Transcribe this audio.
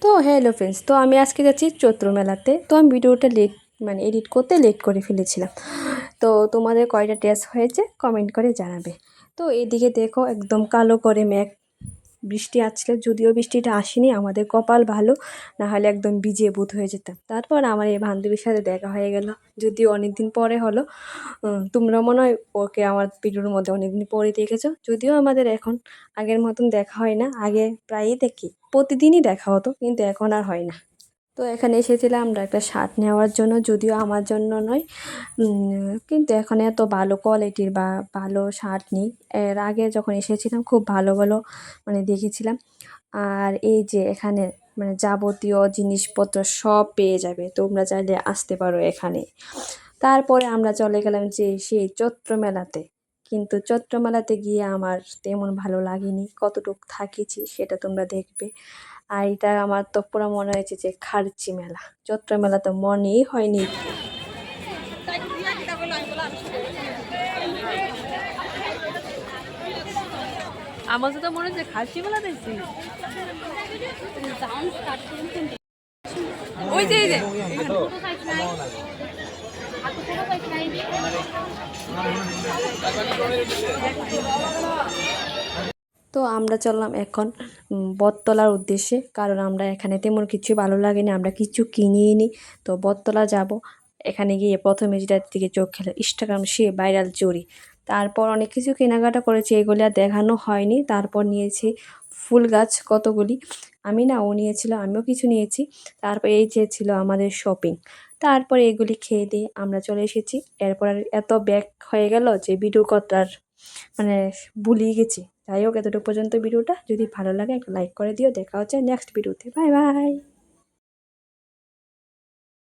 তো hello friends, তো আমি আজকে যাচ্ছি চৈত্র মেলাতে। তো আমি ভিডিওটা এডিট করতে লেট করে ফেলেছিলাম। তো তোমাদের কয়টা টেস্ট হয়েছে কমেন্ট করে জানাবে। তো এদিকে দেখো একদম কালো করে মেঘ, বৃষ্টি আসছিল, যদিও বৃষ্টিটা আসেনি, আমাদের কপাল ভালো, না হলে একদম ভিজে ভূত হয়ে যেতাম। তারপর আমার এই বান্ধবীর সাথে দেখা হয়ে গেল, যদিও অনেক দিন পরে হলো। তোমরা মনে হয় ওকে আমার ভিডিওর মধ্যে অনেকদিন পরে দেখেছো, যদিও আমাদের এখন আগের মতন দেখা হয় না। আগে প্রায়ই দেখি, প্রতিদিনই দেখা হতো, কিন্তু এখন আর হয় না। তো এখানে এসেছিলাম আমরা একটা শার্ট নেওয়ার জন্য, যদিও আমার জন্য নয়, কিন্তু এখন এত ভালো কোয়ালিটির বা ভালো শার্ট নেই। এর আগে যখন এসেছিলাম খুব ভালো ভালো মানে দেখেছিলাম। আর এই যে এখানে মানে যাবতীয় জিনিসপত্র সব পেয়ে যাবে, তোমরা চাইলে আসতে পারো এখানে। তারপরে আমরা চলে গেলাম যে সেই চৈত্র মেলাতে, কিন্তু চৈত্র মেলাতে গিয়ে আমার তেমন ভালো লাগেনি, কতটুকু থাকিছি সেটা তোমরা দেখবে। আর এটা আমার তো পুরো মনে হয়েছে যে খার্চি মেলা, চৈত্র মেলা তো মনেই হয়নি। আমার তো মনে হচ্ছে খার্চি মেলা দেখছি। ওই যে তো আমরা চললাম এখন বটতলার উদ্দেশ্যে, কারণ আমরা এখানে তেমন কিছু ভালো লাগেনি, আমরা কিছু কিনিয়ে নিই। তো বটতলা যাব, এখানে গিয়ে প্রথমে যেটার দিকে চোখ খেলো ইনস্টাগ্রাম সে ভাইরাল চুরি। তারপর অনেক কিছু কেনাকাটা করেছি, এগুলি আর দেখানো হয়নি। তারপর নিয়েছি ফুল গাছ কতগুলি, আমি না ও নিয়েছিল, আমিও কিছু নিয়েছি। তারপর এই যে ছিল আমাদের শপিং। তারপরে এগুলি খেয়ে দিয়ে আমরা চলে এসেছি। এরপর আর এত ব্যাগ হয়ে গেল যে ভিডিও করার মানে ভুলিয়ে গেছি। যাই হোক, এতটুকু পর্যন্ত ভিডিওটা, যদি ভালো লাগে একটা লাইক করে দিও। দেখা হচ্ছে নেক্সট ভিডিওতে, বাই বাই।